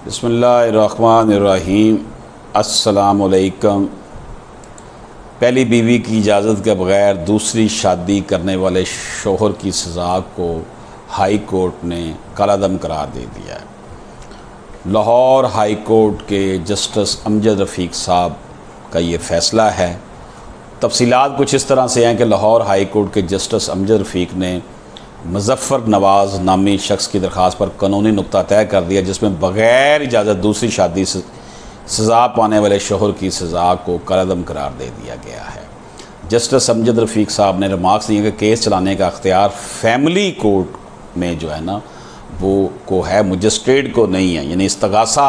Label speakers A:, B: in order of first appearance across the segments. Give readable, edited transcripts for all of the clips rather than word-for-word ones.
A: बिस्मिल्लाहिर्रहमानिर्रहीम। अस्सलामुअलैकुम। पहली बीवी की इजाज़त के बग़ैर दूसरी शादी करने वाले शोहर की सज़ा को हाई कोर्ट ने कालादम करार दे दिया है। लाहौर हाई कोर्ट के जस्टिस अमजद रफ़ीक साहब का ये फ़ैसला है। तफसीलात कुछ इस तरह से हैं कि लाहौर हाई कोर्ट के जस्टिस अमजद रफ़ीक ने मुज़फ़्फ़र नवाज़ नामी शख्स की दरख्वास्त पर कानूनी नुक्ता तय कर दिया, जिसमें बग़ैर इजाज़त दूसरी शादी से सज़ा पाने वाले शोहर की सज़ा को कालादम करार दे दिया गया है। जस्टिस अमजद रफ़ीक साहब ने रिमार्क्स दिए कि केस चलाने का अख्तियार फैमिली कोर्ट में जो है ना वो को है, मजिस्ट्रेट को नहीं है। यानी इस्तग़ासा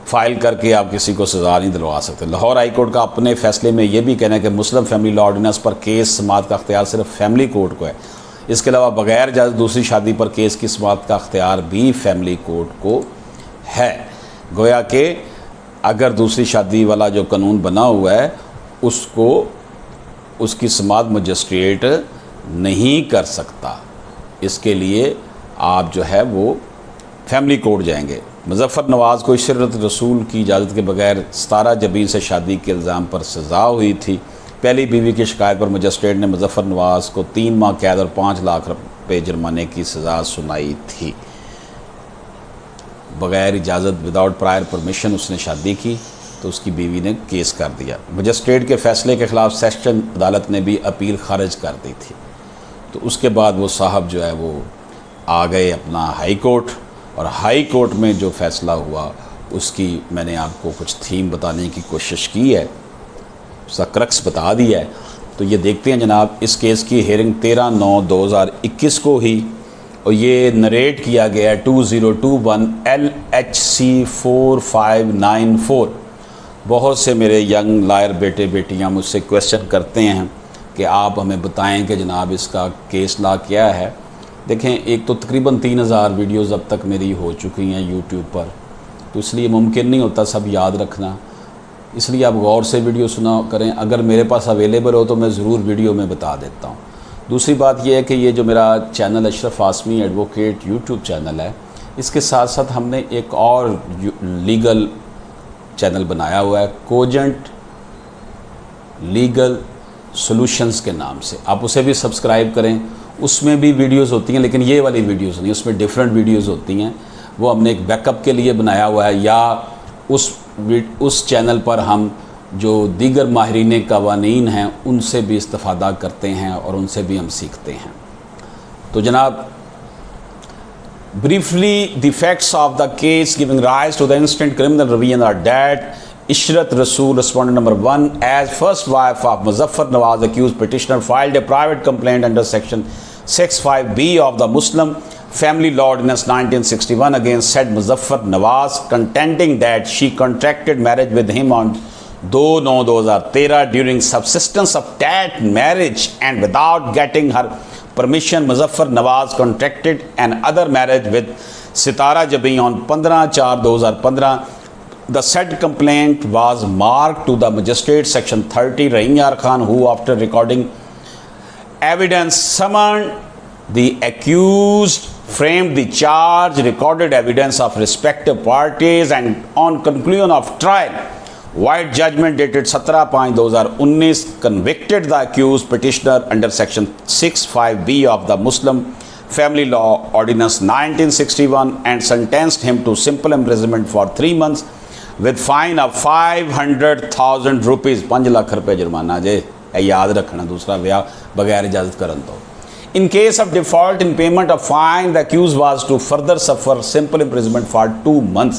A: फ़ाइल करके आप किसी को सज़ा नहीं दिलवा सकते। लाहौर हाई कोर्ट का अपने फ़ैसले में ये भी कहना है कि मुस्लिम फैमिली लॉ ऑर्डिनेंस पर केस समाअत का अख्तियार सिर्फ फैमिली कोर्ट को है। इसके अलावा बग़ैर इजाज़त दूसरी शादी पर केस की समाअत का अख्तियार भी फैमिली कोर्ट को है। गोया कि अगर दूसरी शादी वाला जो कानून बना हुआ है उसको उसकी समाअत मजिस्ट्रेट नहीं कर सकता। इसके लिए आप जो है वो फैमिली कोर्ट जाएंगे। मुज़फ़्फ़र नवाज़ को इशरत रसूल की इजाज़त के बगैर 17 जबीन से शादी के इल्ज़ाम पर सज़ा हुई थी। पहली बीवी की शिकायत पर मजिस्ट्रेट ने मुज़फ़्फ़र नवाज़ को 3 माह कैद और 5 लाख रुपये जुर्माने की सज़ा सुनाई थी। बग़ैर इजाज़त विदाउट प्रायर परमिशन उसने शादी की तो उसकी बीवी ने केस कर दिया। मजिस्ट्रेट के फ़ैसले के ख़िलाफ़ सेशन अदालत ने भी अपील खारिज कर दी थी। तो उसके बाद वो साहब जो है वो आ गए अपना हाई कोर्ट, और हाई कोर्ट में जो फ़ैसला हुआ उसकी मैंने आपको कुछ थीम बताने की कोशिश की है, उसका क्रक्स बता दिया है। तो ये देखते हैं जनाब। इस केस की हेयरिंग 13/9/2021 को ही, और ये नरेट किया गया है 2021 LHC 4594। बहुत से मेरे यंग लायर बेटे बेटियां मुझसे क्वेश्चन करते हैं कि आप हमें बताएं कि जनाब इसका केस ला क्या है। देखें, एक तो तकरीबन 3000 वीडियोस अब तक मेरी हो चुकी हैं यूट्यूब पर, तो इसलिए मुमकिन नहीं होता सब याद रखना। इसलिए आप गौर से वीडियो सुना करें। अगर मेरे पास अवेलेबल हो तो मैं ज़रूर वीडियो में बता देता हूँ। दूसरी बात यह है कि ये जो मेरा channel Ashraf Aasmi advocate YouTube channel है, इसके साथ साथ हमने एक और लीगल चैनल बनाया हुआ है, कोजेंट लीगल सॉल्यूशंस के नाम से। आप उसे भी सब्सक्राइब करें। उसमें भी वीडियोस होती हैं, लेकिन ये वाली वीडियोस नहीं, उसमें डिफरेंट वीडियोस होती हैं। वो हमने एक बैकअप के लिए बनाया हुआ है, या उस चैनल पर हम जो दीगर माहिरीन क़वानीन हैं उनसे भी इस्तिफ़ादा करते हैं और उनसे भी हम सीखते हैं। तो जनाब, briefly the facts of the case giving rise to the instant criminal review are that Ishrat Rasool, respondent number 1, as first wife of Muzaffar Nawaz, accused petitioner, filed a private complaint under section 65B of the Muslim Family Law Ordinance 1961 against said Muzaffar Nawaz, contending that she contracted marriage with him on 2/9/2013 during subsistence of that marriage, and without getting her permission, Muzaffar Nawaz contracted another marriage with Sitara Jabi on 15/4/2015. The said complaint was marked to the magistrate section 30 Rahim Yar Khan, who after recording evidence summoned the accused, framed the charge, recorded evidence of respective parties, and on conclusion of trial, white judgment dated 17/5/2019 convicted the accused petitioner under section 65B of the Muslim Family Law Ordinance 1961 and sentenced him to simple imprisonment for 3 months with fine of 500,000 rupees। 5 lakh रुपये जुर्माना जे याद रखना। दूसरा ब्याह बगैर इजाज़त करन तो। In case of default in payment of fine, the accused was to further suffer simple imprisonment for 2 months।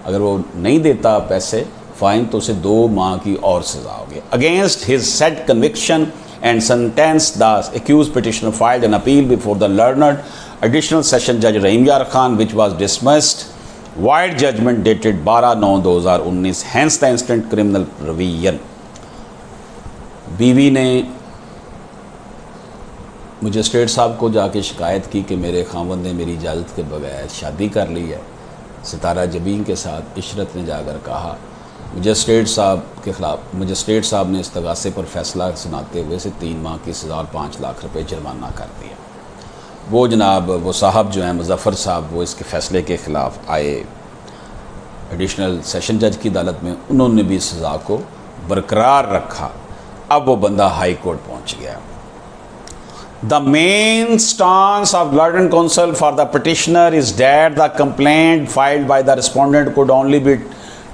A: अगर वो नहीं देता पैसे फाइन तो उसे 2 माह की और सज़ा होगी। Against his said conviction and sentence, the accused petitioner filed an appeal before the learned additional session judge Rahim Yar Khan, which was dismissed. White judgment dated 12/9/2019, hence the instant criminal revision। बीवी ने magistrate साहब को जाके शिकायत की कि मेरे खावंद ने मेरी इजाज़त के बगैर शादी कर ली है सितारा जबीन के साथ। इशरत ने जाकर कहा। मजिस्ट्रेट साहब के ख़िलाफ़ मजिस्ट्रेट साहब ने इस्तग़ासे पर फ़ैसला सुनाते हुए से 3 माह की सज़ा और 5 लाख रुपये जुर्माना कर दिया। वो जनाब वो साहब जो हैं मुज़फ़्फ़र साहब, वो इसके फ़ैसले के ख़िलाफ़ आए। एडिशनल सेशन जज की अदालत में, उन्होंने भी सज़ा को बरकरार रखा। अब वो बंदा हाई कोर्ट पहुंच गया। The main stance of lord counsel for the petitioner is that the complaint filed by the respondent could only be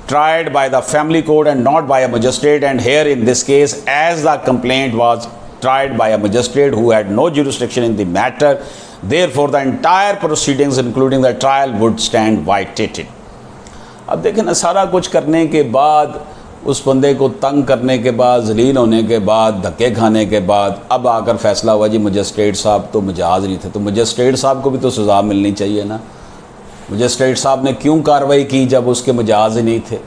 A: tried by the family court and not by a magistrate, and here in this case, as the complaint was tried by a magistrate who had no jurisdiction in the matter, therefore the entire proceedings including the trial would stand vacated. अब देखें ना, सारा कुछ करने के बाद, उस बंदे को तंग करने के बाद, जलील होने के बाद, धक्के खाने के बाद, अब आकर फैसला हुआ जी मजिस्ट्रेट साहब तो मिजाज नहीं थे, तो मजिस्ट्रेट साहब को भी तो सज़ा मिलनी चाहिए ना। मजिस्ट्रेट साहब ने क्यों कार्रवाई की जब उसके मिजाज ही नहीं थे?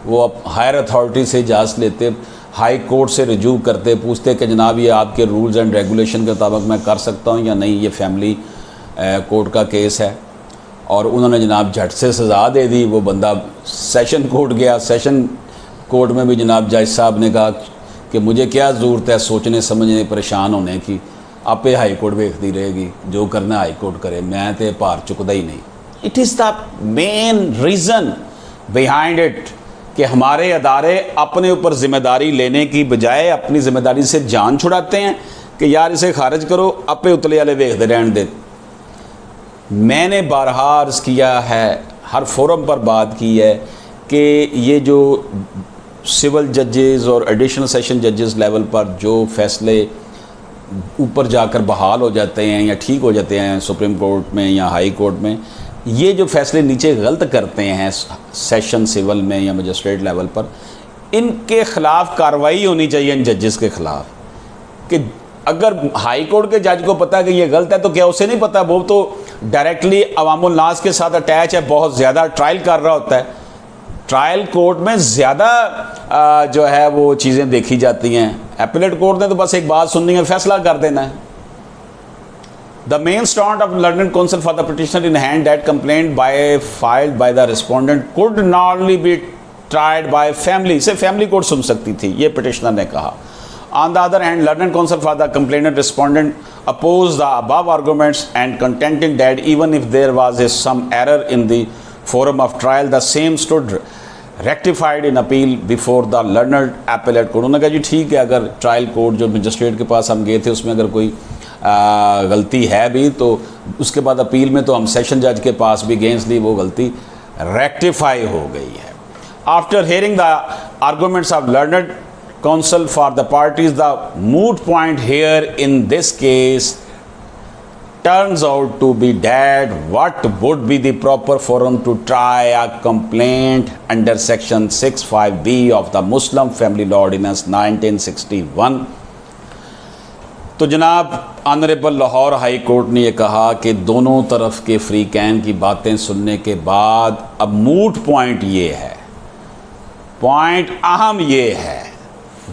A: वो अब हायर अथॉरिटी से इजाज़त लेते, हाई कोर्ट से रिजू करते, पूछते कि जनाब ये आपके रूल्स एंड रेगुलेशन के मुताबिक मैं कर सकता हूँ या नहीं, ये फैमिली कोर्ट का केस है। और उन्होंने जनाब झट से सज़ा दे दी। वो बंदा सेशन कोर्ट गया, सेशन कोर्ट में भी जनाब जज साहब ने कहा कि मुझे क्या ज़रूरत है सोचने समझने परेशान होने की, आपे हाई कोर्ट देखती रहेगी, जो करना हाई कोर्ट करे, मैं तो भार चुकदा ही नहीं। It is the main reason behind it कि हमारे अदारे अपने ऊपर ज़िम्मेदारी लेने की बजाय अपनी ज़िम्मेदारी से जान छुड़ाते हैं कि यार इसे खारिज करो, अपे उतले वाले वेखते रहने दे। मैंने बारहा अर्ज़ किया है, हर फोरम पर बात की है कि ये जो सिविल जजेस और एडिशनल सेशन जजेस लेवल पर जो फैसले ऊपर जाकर बहाल हो जाते हैं या ठीक हो जाते हैं सुप्रीम कोर्ट में या हाई कोर्ट में, ये जो फैसले नीचे गलत करते हैं सेशन सिविल में या मजिस्ट्रेट लेवल पर, इनके ख़िलाफ़ कार्रवाई होनी चाहिए इन जजेस के ख़िलाफ़। कि अगर हाई कोर्ट के जज को पता कि ये गलत है तो क्या उसे नहीं पता? वो तो डायरेक्टली अवामुल नास के साथ अटैच है, बहुत ज़्यादा ट्रायल कर रहा होता है। ट्रायल कोर्ट में ज़्यादा जो है वो चीज़ें देखी जाती हैं। एपीलेट कोर्ट ने तो बस एक बात सुननी है, फैसला कर देना है। The main stand of learned counsel for the petitioner in hand that complaint filed by the respondent could not only be tried by family, से family court सुन सकती थी, ये petitioner ने कहा। On the other hand, learned counsel for the complainant respondent opposed the above arguments and contending that even if there was some error in the forum of trial, the same stood rectified in appeal before the learned appellate court। उन्होंने कहा जी ठीक है, अगर trial court जो magistrate के पास हम गए थे उसमें अगर कोई गलती है भी तो उसके बाद अपील में तो हम सेशन जज के पास भी गए, इसलिए वो गलती रेक्टिफाई हो गई है। After hearing the arguments of learned council for the parties, the moot point here in this case turns out to be that what would be the proper forum to try a complaint under section 65B of the Muslim Family Law Ordinance 1961। तो जनाब honourable Lahore high court ने यह कहा कि दोनों तरफ के free can की बातें सुनने के बाद अब मूट पॉइंट ये है, पॉइंट अहम ये है,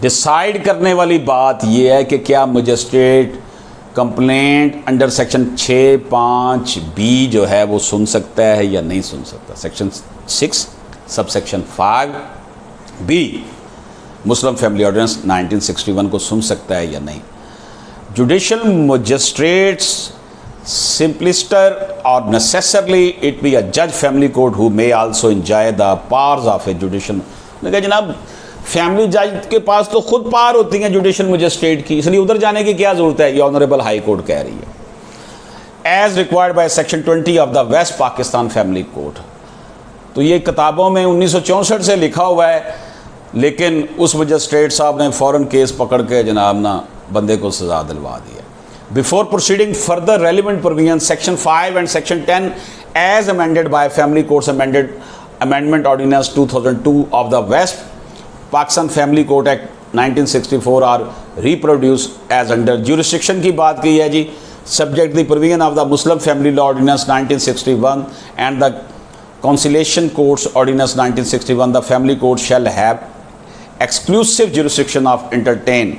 A: डिसाइड करने वाली बात ये है कि क्या magistrate complaint under section 65B जो है वो सुन सकता है या नहीं सुन सकता। Section 6 sub section 5B Muslim family ordinance 1961 को सुन सकता है या नहीं। जुडिशल मजिस्ट्रेट्स सिंपलिस्टर और नेसेसरली इट बी अ जज family court who may also enjoy the powers of A judicial. कहा जनाब फैमिली जज के पास तो खुद पावर होती हैं जुडिशल मजिस्ट्रेट की, इसलिए उधर जाने की क्या ज़रूरत है, ये ऑनरेबल हाई कोर्ट कह रही है। As required by section 20 of the waste Pakistan family code. तो ये किताबों में 1964 से लिखा हुआ है, लेकिन उस मजिस्ट्रेट साहब ने फ़ौरन केस पकड़ के जनाब ना बंदे को सज़ा दिलवा दिया। Before proceeding further relevant provision section 5 and section 10 as amended by family courts amendment ordinance 2002 of the waste Pakistan family court act 1964 are reproduce as under jurisdiction की बात की है जी। Subject the provision of the Muslim family law ordinance 1961 and the conciliation courts ordinance 1961, the family court shall have exclusive jurisdiction of entertain.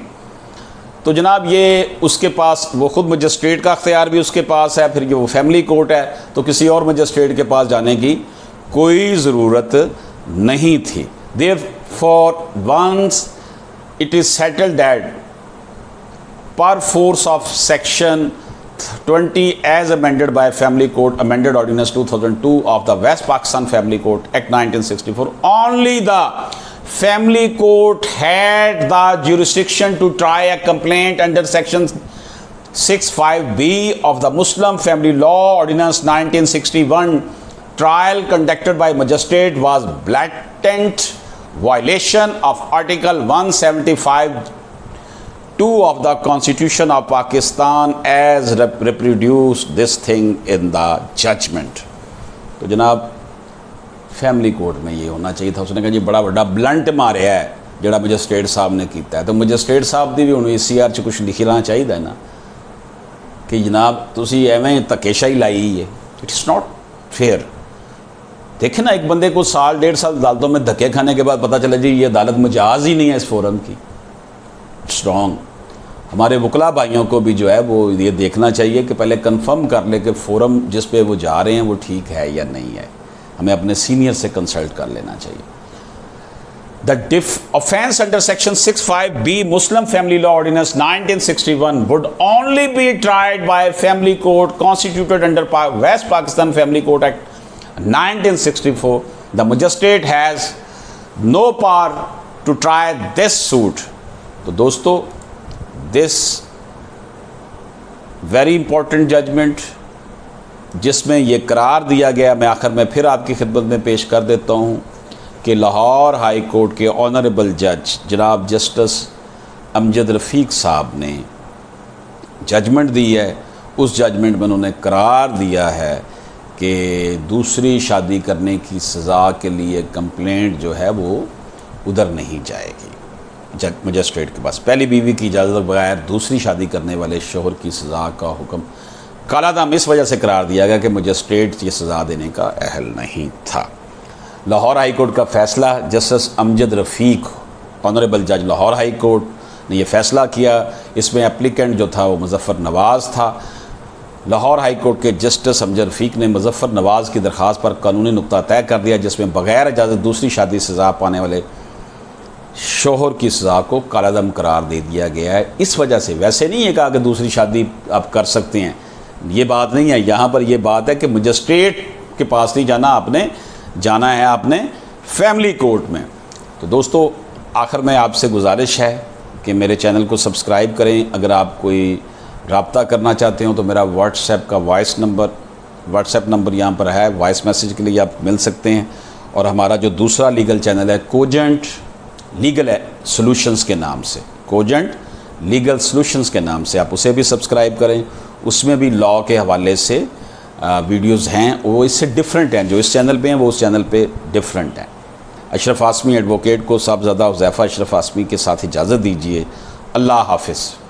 A: तो जनाब ये उसके पास वो खुद मजिस्ट्रेट का अख्तियार भी उसके पास है, फिर ये वो फैमिली कोर्ट है तो किसी और मजिस्ट्रेट के पास जाने की कोई ज़रूरत नहीं थी। Therefore, once it is settled that per force of section 20 as amended by Family Court Amended Ordinance 2002 of the West Pakistan Family Court Act 1964. Only the Family Court had the jurisdiction to try a complaint under Section 65B of the Muslim Family Law Ordinance 1961. Trial conducted by magistrate was blatant violation of Article 175 2 of the Constitution of Pakistan as reproduced this thing in the judgment. तो जनाब family court में ये होना चाहिए था। उसने कहा जी बड़ा बड़ा ब्लंट मारिया है जोड़ा मजिस्ट्रेट साहब ने किया है, तो मजिस्ट्रेट साहब की भी हूँ ECR च कुछ लिखना चाहिए ना कि जनाब तुसी एवें धक्केशाही लाई है। It is not fair. देखें ना, एक बंदे को साल 1.5 साल अदालतों में धक्के खाने के बाद पता चला जी ये अदालत मजाज ही नहीं है इस फोरम की। स्ट्रॉन्ग हमारे वकला भाइयों को भी जो है वो ये देखना चाहिए कि पहले कंफर्म कर ले कि फ़ोरम जिस पे वो जा रहे हैं वो ठीक है या नहीं है। हमें अपने सीनियर से कंसल्ट कर लेना चाहिए। The offence under section 65B Muslim family law ordinance 1961 would only be tried by family court constituted under west Pakistan family court act 1964. The magistrate has no power to try this suit. तो दोस्तों, this very important judgement जिसमें ये करार दिया गया, मैं आखिर में फिर आपकी खिदमत में पेश कर देता हूँ कि लाहौर हाई कोर्ट के ऑनरेबल जज जनाब जस्टिस अमजद रफ़ीक साहब ने जजमेंट दी है। उस जजमेंट में उन्होंने करार दिया है कि दूसरी शादी करने की सज़ा के लिए कंप्लेंट जो है वो उधर नहीं जाएगी जज मजिस्ट्रेट के पास। पहली बीवी की इजाज़त बगैर दूसरी शादी करने वाले शोहर की सज़ा का हुक्म कालादम इस वजह से करार दिया गया कि मजिस्ट्रेट ये सज़ा देने का अहल नहीं था। लाहौर हाई कोर्ट का फ़ैसला जस्टिस अमजद रफ़ीक ऑनरेबल जज लाहौर हाई कोर्ट ने यह फ़ैसला किया। इसमें एप्लीकेंट जो था वो मुज़फ़्फ़र नवाज़ था। लाहौर हाई कोर्ट के जस्टिस अमजद रफ़ीक ने मुज़फ़्फ़र नवाज़ की दरख्वास्त पर कानूनी नुक्ता तय कर दिया जिसमें बग़ैर इजाज़त दूसरी शादी सज़ा पाने वाले शोहर की सज़ा को कालादम करार दे दिया गया है। इस वजह से वैसे नहीं है कहा कि दूसरी शादी आप कर सकते हैं, ये बात नहीं है। यहाँ पर ये बात है कि मजिस्ट्रेट के पास नहीं जाना, आपने जाना है आपने फैमिली कोर्ट में। तो दोस्तों, आखिर में आपसे गुजारिश है कि मेरे चैनल को सब्सक्राइब करें। अगर आप कोई रब्ता करना चाहते हो तो मेरा व्हाट्सएप नंबर यहाँ पर है, वॉइस मैसेज के लिए आप मिल सकते हैं। और हमारा जो दूसरा लीगल चैनल है कोजेंट लीगल सॉल्यूशंस के नाम से, कोजेंट लीगल सॉल्यूशंस के नाम से आप उसे भी सब्सक्राइब करें। उसमें भी लॉ के हवाले से वीडियोज़ हैं, वो इससे डिफरेंट हैं। जो इस चैनल पे हैं वो उस चैनल पे डिफरेंट हैं। अशरफ आसमी एडवोकेट को साहबजादा हुज़ैफ़ा अशरफ आसमी के साथ इजाज़त दीजिए। अल्लाह हाफ़िज़।